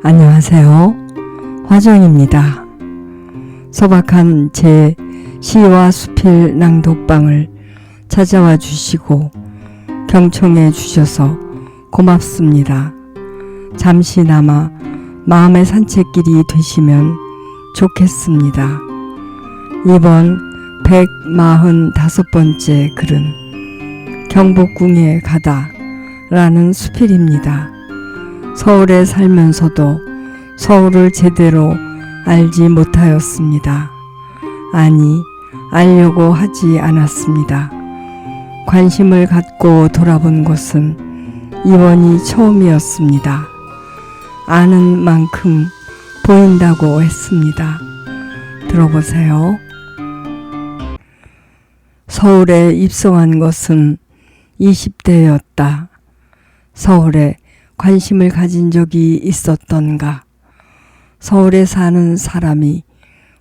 안녕하세요. 화정입니다. 소박한 제 시와 수필 낭독방을 찾아와 주시고 경청해 주셔서 고맙습니다. 잠시나마 마음의 산책길이 되시면 좋겠습니다. 이번 145번째 글은 경복궁에 가다 라는 수필입니다. 서울에 살면서도 서울을 제대로 알지 못하였습니다. 아니, 알려고 하지 않았습니다. 관심을 갖고 돌아본 곳은 이번이 처음이었습니다. 아는 만큼 보인다고 했습니다. 들어보세요. 서울에 입성한 것은 20대였다. 서울에 관심을 가진 적이 있었던가? 서울에 사는 사람이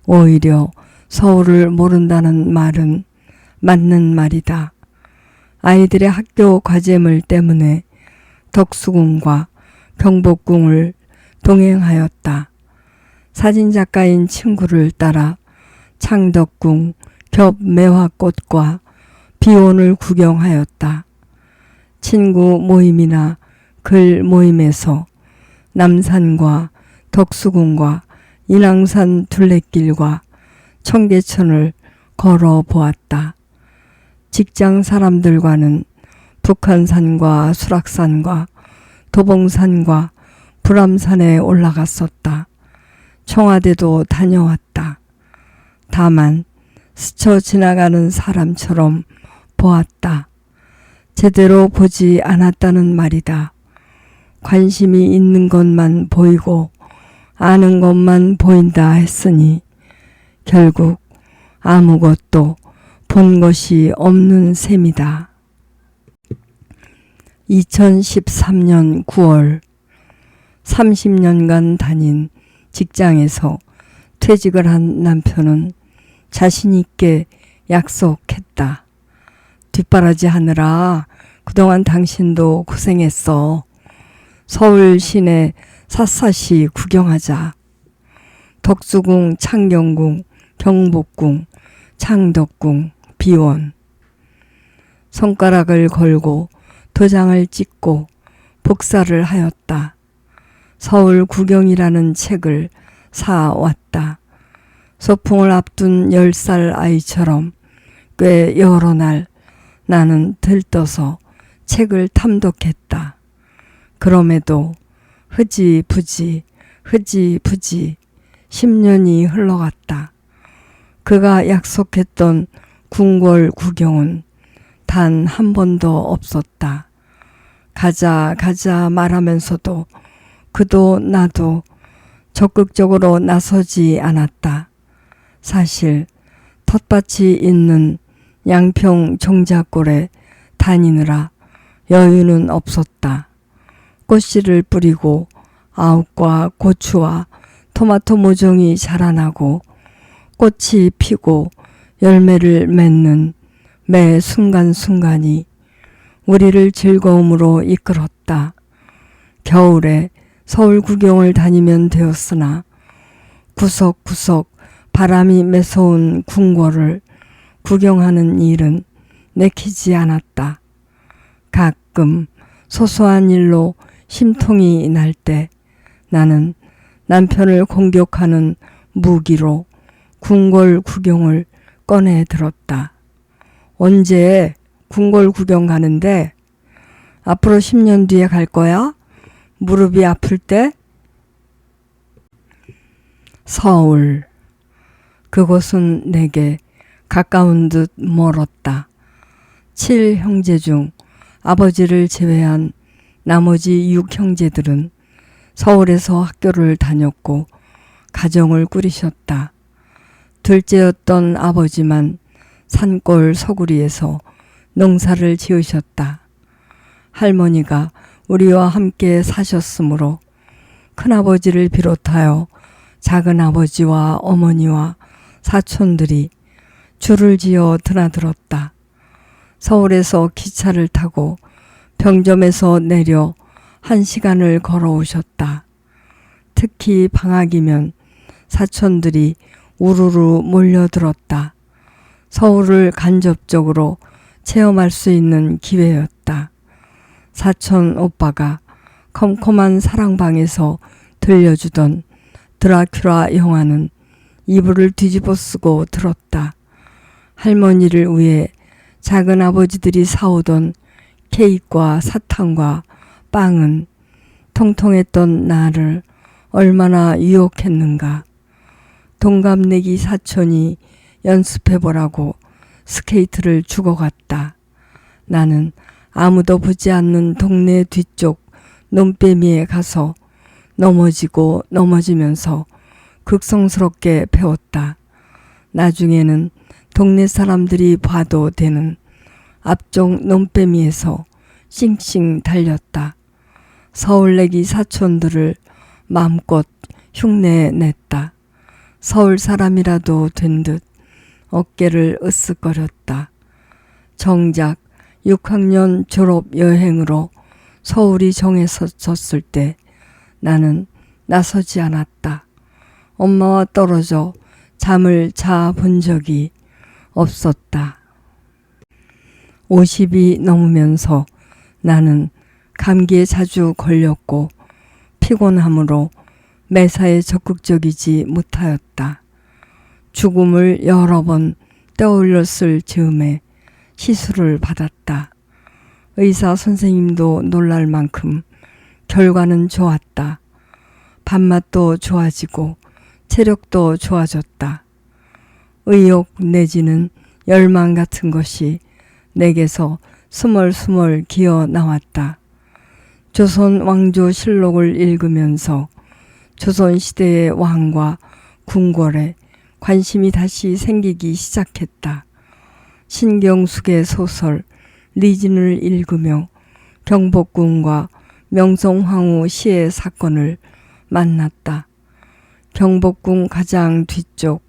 오히려 서울을 모른다는 말은 맞는 말이다. 아이들의 학교 과제물 때문에 덕수궁과 경복궁을 동행하였다. 사진작가인 친구를 따라 창덕궁 겹 매화꽃과 비원을 구경하였다. 친구 모임이나 글 모임에서 남산과 덕수궁과 인왕산 둘레길과 청계천을 걸어보았다. 직장 사람들과는 북한산과 수락산과 도봉산과 불암산에 올라갔었다. 청와대도 다녀왔다. 다만 스쳐 지나가는 사람처럼 보았다. 제대로 보지 않았다는 말이다. 관심이 있는 것만 보이고 아는 것만 보인다 했으니 결국 아무것도 본 것이 없는 셈이다. 2013년 9월 30년간 다닌 직장에서 퇴직을 한 남편은 자신 있게 약속했다. 뒷바라지 하느라 그동안 당신도 고생했어. 서울 시내 샅샅이 구경하자. 덕수궁, 창경궁, 경복궁, 창덕궁, 비원. 손가락을 걸고 도장을 찍고 복사를 하였다. 서울 구경이라는 책을 사왔다. 소풍을 앞둔 10살 아이처럼 꽤 여러 날 나는 들떠서 책을 탐독했다. 그럼에도 흐지부지 10년이 흘러갔다. 그가 약속했던 궁궐 구경은 단 한 번도 없었다. 가자 말하면서도 그도 나도 적극적으로 나서지 않았다. 사실 텃밭이 있는 양평 종자골에 다니느라 여유는 없었다. 꽃씨를 뿌리고 아욱과 고추와 토마토 모종이 자라나고 꽃이 피고 열매를 맺는 매 순간순간이 우리를 즐거움으로 이끌었다. 겨울에 서울 구경을 다니면 되었으나 구석구석 바람이 매서운 궁궐을 구경하는 일은 내키지 않았다. 가끔 소소한 일로 심통이 날 때 나는 남편을 공격하는 무기로 궁궐 구경을 꺼내 들었다. 언제 궁궐 구경 가는데? 앞으로 10년 뒤에 갈 거야? 무릎이 아플 때? 서울. 그곳은 내게 가까운 듯 멀었다. 7형제 중 아버지를 제외한 나머지 6형제들은 서울에서 학교를 다녔고 가정을 꾸리셨다. 둘째였던 아버지만 산골 서구리에서 농사를 지으셨다. 할머니가 우리와 함께 사셨으므로 큰아버지를 비롯하여 작은아버지와 어머니와 사촌들이 줄을 지어 드나들었다. 서울에서 기차를 타고 평점에서 내려 1시간을 걸어오셨다. 특히 방학이면 사촌들이 우르르 몰려들었다. 서울을 간접적으로 체험할 수 있는 기회였다. 사촌 오빠가 컴컴한 사랑방에서 들려주던 드라큘라 영화는 이불을 뒤집어 쓰고 들었다. 할머니를 위해 작은 아버지들이 사오던 케이크와 사탕과 빵은 통통했던 나를 얼마나 유혹했는가. 동갑내기 사촌이 연습해보라고 스케이트를 주고 갔다. 나는 아무도 보지 않는 동네 뒤쪽 논배미에 가서 넘어지고 넘어지면서 극성스럽게 배웠다. 나중에는 동네 사람들이 봐도 되는 앞쪽 논배미에서 싱싱 달렸다. 서울내기 사촌들을 마음껏 흉내냈다. 서울 사람이라도 된 듯 어깨를 으쓱거렸다. 정작 6학년 졸업 여행으로 서울이 정해졌을 때 나는 나서지 않았다. 엄마와 떨어져 잠을 자 본 적이 없었다. 50이 넘으면서 나는 감기에 자주 걸렸고 피곤함으로 매사에 적극적이지 못하였다. 죽음을 여러 번 떠올렸을 즈음에 시술을 받았다. 의사 선생님도 놀랄 만큼 결과는 좋았다. 밥맛도 좋아지고 체력도 좋아졌다. 의욕 내지는 열망 같은 것이 내게서 스멀스멀 기어 나왔다. 조선 왕조 실록을 읽으면서 조선시대의 왕과 궁궐에 관심이 다시 생기기 시작했다. 신경숙의 소설 리진을 읽으며 경복궁과 명성황후 시해 사건을 만났다. 경복궁 가장 뒤쪽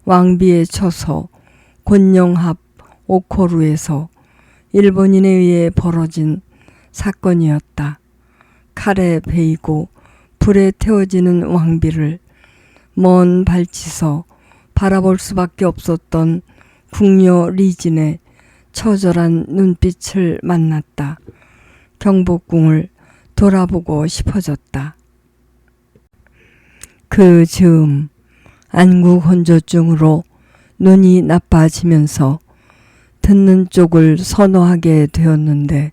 왕비의 처소 곤영합 오코루에서 일본인에 의해 벌어진 사건이었다. 칼에 베이고 불에 태워지는 왕비를 먼 발치서 바라볼 수밖에 없었던 궁녀 리진의 처절한 눈빛을 만났다. 경복궁을 돌아보고 싶어졌다. 그 즈음 안구건조증으로 눈이 나빠지면서 듣는 쪽을 선호하게 되었는데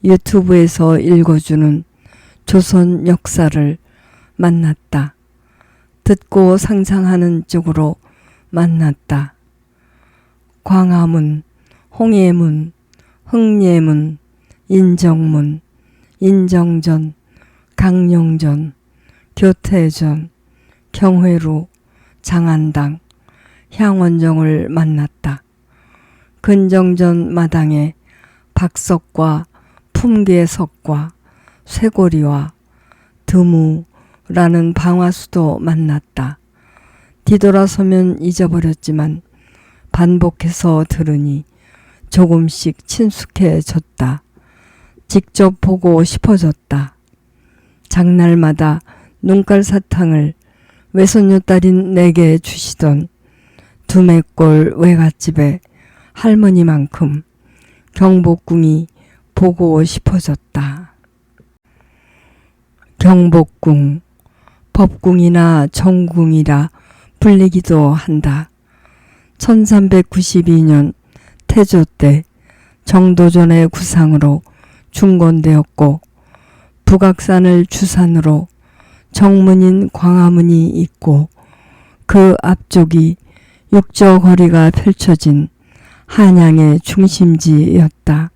유튜브에서 읽어주는 조선 역사를 만났다. 듣고 상상하는 쪽으로 만났다. 광화문, 홍해문, 흥례문, 인정문, 인정전, 강령전, 교태전, 경회루, 장안당, 향원정을 만났다. 근정전 마당에 박석과 품계석과 쇠고리와 드무라는 방화수도 만났다. 뒤돌아서면 잊어버렸지만 반복해서 들으니 조금씩 친숙해졌다. 직접 보고 싶어졌다. 장날마다 눈깔 사탕을 외손녀 딸인 내게 주시던 두매골 외갓집의 할머니만큼 경복궁이 보고 싶어졌다. 경복궁, 법궁이나 정궁이라 불리기도 한다. 1392년 태조 때 정도전의 구상으로 중건되었고 북악산을 주산으로 정문인 광화문이 있고 그 앞쪽이 육저거리가 펼쳐진 한양의 중심지였다.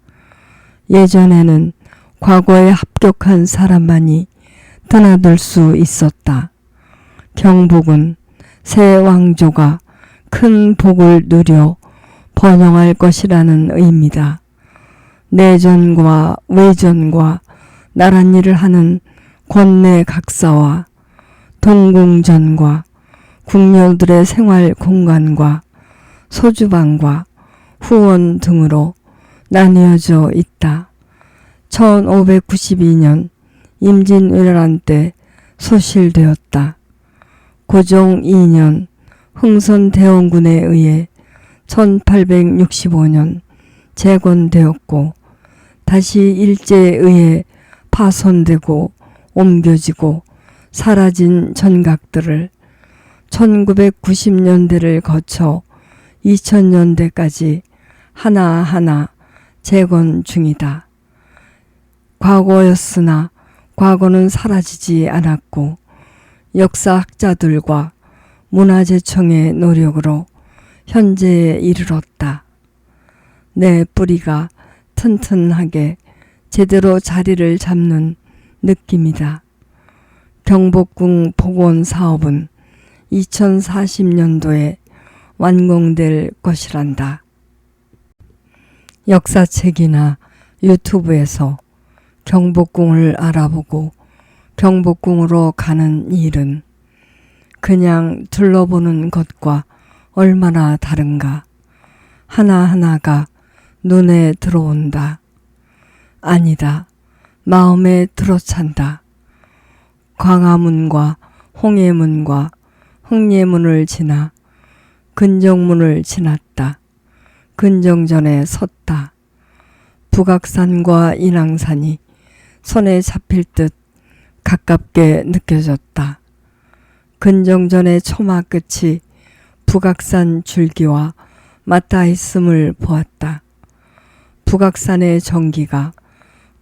예전에는 과거에 합격한 사람만이 드나들 수 있었다. 경복은 새 왕조가 큰 복을 누려 번영할 것이라는 의미다. 내전과 외전과 나란 일을 하는 권내 각사와 동궁전과 궁녀들의 생활 공간과 소주방과 후원 등으로 나뉘어져 있다. 1592년 임진왜란 때 소실되었다. 고종 2년 흥선대원군에 의해 1865년 재건되었고 다시 일제에 의해 파손되고 옮겨지고 사라진 전각들을 1990년대를 거쳐 2000년대까지 하나하나 재건 중이다. 과거였으나 과거는 사라지지 않았고 역사학자들과 문화재청의 노력으로 현재에 이르렀다. 내 뿌리가 튼튼하게 제대로 자리를 잡는 느낌이다. 경복궁 복원 사업은 2040년도에 완공될 것이란다. 역사책이나 유튜브에서 경복궁을 알아보고 경복궁으로 가는 일은 그냥 둘러보는 것과 얼마나 다른가. 하나하나가 눈에 들어온다. 아니다. 마음에 들어찬다. 광화문과 홍해문과 흥례문을 지나 근정문을 지났다. 근정전에 섰다. 북악산과 인왕산이 손에 잡힐 듯 가깝게 느껴졌다. 근정전의 초마 끝이 북악산 줄기와 맞닿아 있음을 보았다. 북악산의 전기가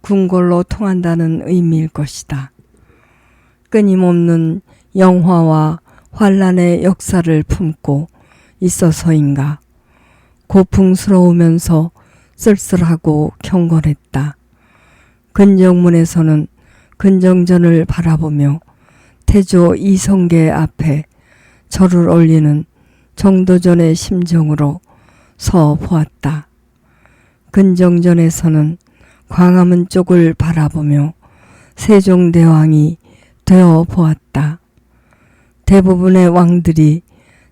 궁궐로 통한다는 의미일 것이다. 끊임없는 영화와 환란의 역사를 품고 있어서인가 고풍스러우면서 쓸쓸하고 경건했다. 근정문에서는 근정전을 바라보며 태조 이성계 앞에 절을 올리는 정도전의 심정으로 서 보았다. 근정전에서는 광화문 쪽을 바라보며 세종대왕이 되어 보았다. 대부분의 왕들이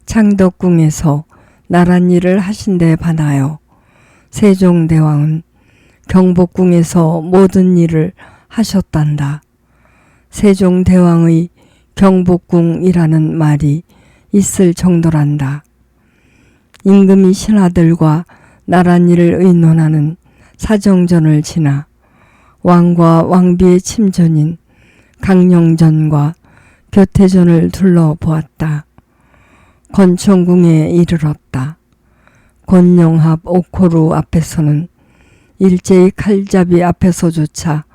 창덕궁에서 나랏일을 하신 데 반하여 세종대왕은 경복궁에서 모든 일을 하셨단다. 세종대왕의 경복궁이라는 말이 있을 정도란다. 임금이 신하들과 나랏일을 의논하는 사정전을 지나 왕과 왕비의 침전인 강령전과 교태전을 둘러보았다. 권총궁에 이르렀다. 권영합 옥호루 앞에서는 일제의 칼잡이 앞에서조차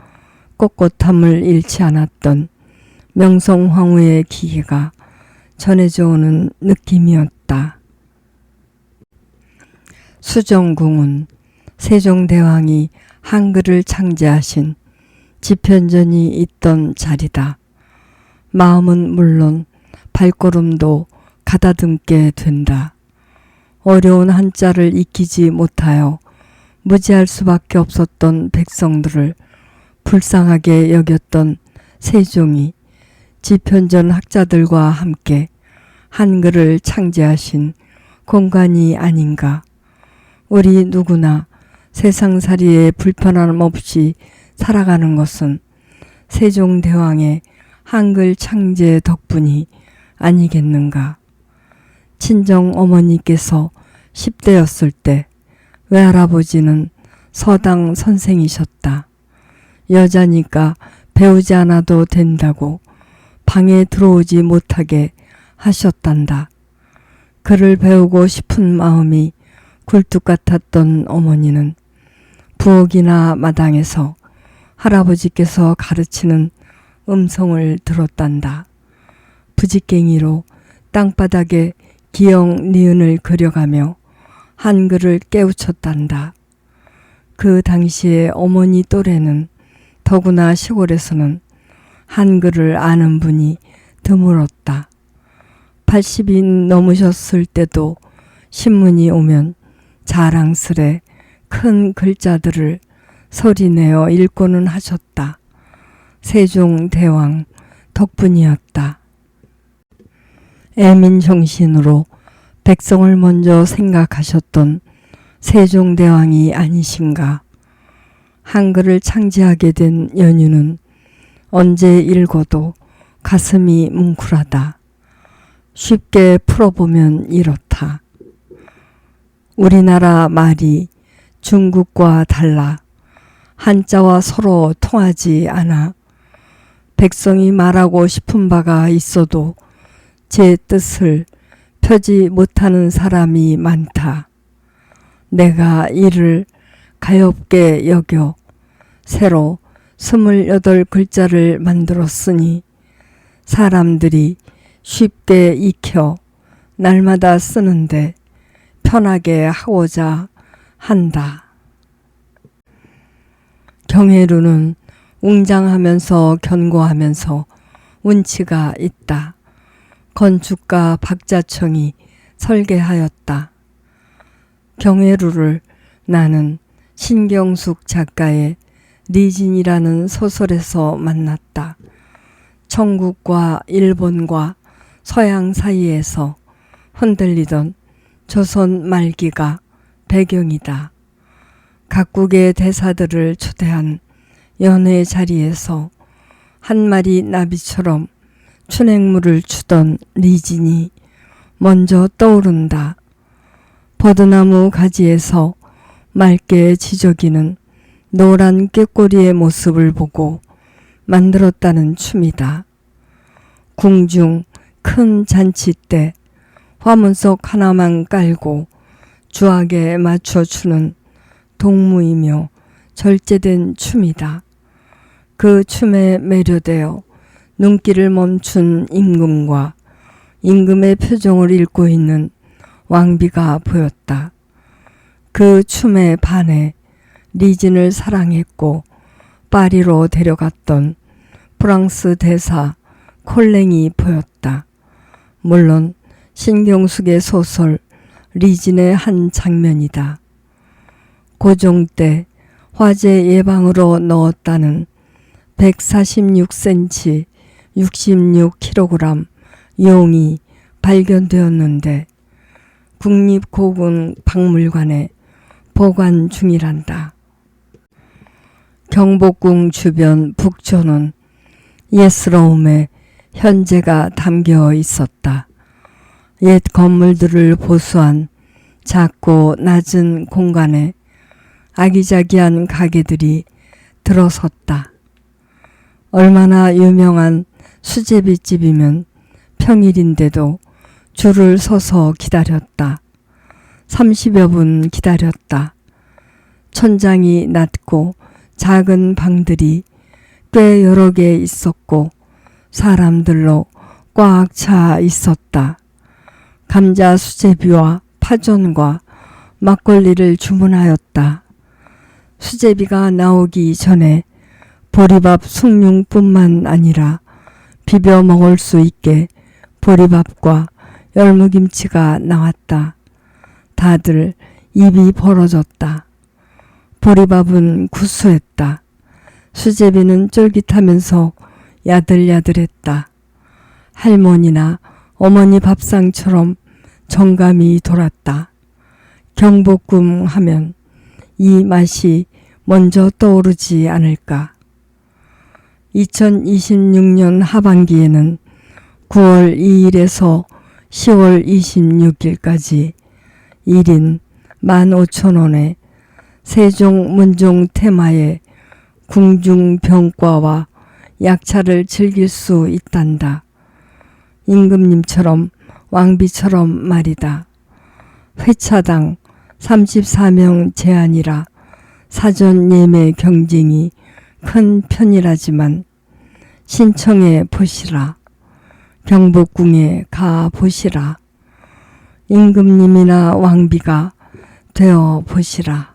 꼿꼿함을 잃지 않았던 명성황후의 기계가 전해져 오는 느낌이었다. 수정궁은 세종대왕이 한글을 창제하신 지편전이 있던 자리다. 마음은 물론 발걸음도 가다듬게 된다. 어려운 한자를 익히지 못하여 무지할 수밖에 없었던 백성들을 불쌍하게 여겼던 세종이 지편전 학자들과 함께 한글을 창제하신 공간이 아닌가. 우리 누구나 세상살이에 불편함 없이 살아가는 것은 세종대왕의 한글 창제 덕분이 아니겠는가. 친정 어머니께서 10대였을 때 외할아버지는 서당 선생이셨다. 여자니까 배우지 않아도 된다고 방에 들어오지 못하게 하셨단다. 글을 배우고 싶은 마음이 굴뚝 같았던 어머니는 부엌이나 마당에서 할아버지께서 가르치는 음성을 들었단다. 부지깽이로 땅바닥에 기역 니은을 그려가며 한글을 깨우쳤단다. 그 당시에 어머니 또래는 더구나 시골에서는 한글을 아는 분이 드물었다. 80이 넘으셨을 때도 신문이 오면 자랑스레 큰 글자들을 소리내어 읽고는 하셨다. 세종대왕 덕분이었다. 애민정신으로 백성을 먼저 생각하셨던 세종대왕이 아니신가. 한글을 창제하게 된 연유는 언제 읽어도 가슴이 뭉클하다. 쉽게 풀어보면 이렇다. 우리나라 말이 중국과 달라 한자와 서로 통하지 않아 백성이 말하고 싶은 바가 있어도 제 뜻을 펴지 못하는 사람이 많다. 내가 이를 가엾게 여겨 새로 28글자를 만들었으니 사람들이 쉽게 익혀 날마다 쓰는데 편하게 하고자 한다. 경혜루는 웅장하면서 견고하면서 운치가 있다. 건축가 박자청이 설계하였다. 경혜루를 나는 신경숙 작가의 리진이라는 소설에서 만났다. 청국과 일본과 서양 사이에서 흔들리던 조선 말기가 배경이다. 각국의 대사들을 초대한 연회 자리에서 한 마리 나비처럼 춘행물을 추던 리진이 먼저 떠오른다. 버드나무 가지에서 맑게 지저귀는 노란 꾀꼬리의 모습을 보고 만들었다는 춤이다. 궁중 큰 잔치 때 화문석 하나만 깔고 주악에 맞춰 추는 동무이며 절제된 춤이다. 그 춤에 매료되어 눈길을 멈춘 임금과 임금의 표정을 읽고 있는 왕비가 보였다. 그 춤에 반해 리진을 사랑했고 파리로 데려갔던 프랑스 대사 콜랭이 보였다. 물론 신경숙의 소설 리진의 한 장면이다. 고종 때 화재 예방으로 넣었다는 146cm 66kg 용이 발견되었는데 국립고궁박물관에 보관 중이란다. 경복궁 주변 북촌은 옛스러움의 현재가 담겨 있었다. 옛 건물들을 보수한 작고 낮은 공간에 아기자기한 가게들이 들어섰다. 얼마나 유명한 수제비집이면 평일인데도 줄을 서서 기다렸다. 30여 분 기다렸다. 천장이 낮고 작은 방들이 꽤 여러 개 있었고 사람들로 꽉 차 있었다. 감자 수제비와 파전과 막걸리를 주문하였다. 수제비가 나오기 전에 보리밥 숭늉뿐만 아니라 비벼 먹을 수 있게 보리밥과 열무김치가 나왔다. 다들 입이 벌어졌다. 보리밥은 구수했다. 수제비는 쫄깃하면서 야들야들했다. 할머니나 어머니 밥상처럼 정감이 돌았다. 경복궁 하면 이 맛이 먼저 떠오르지 않을까. 2026년 하반기에는 9월 2일에서 10월 26일까지 1인 15,000원에 세종 문종 테마의 궁중병과와 약차를 즐길 수 있단다. 임금님처럼 왕비처럼 말이다. 회차당 34명 제한이라 사전 예매 경쟁이 큰 편이라지만 신청해 보시라. 경복궁에 가 보시라. 임금님이나 왕비가 되어 보시라.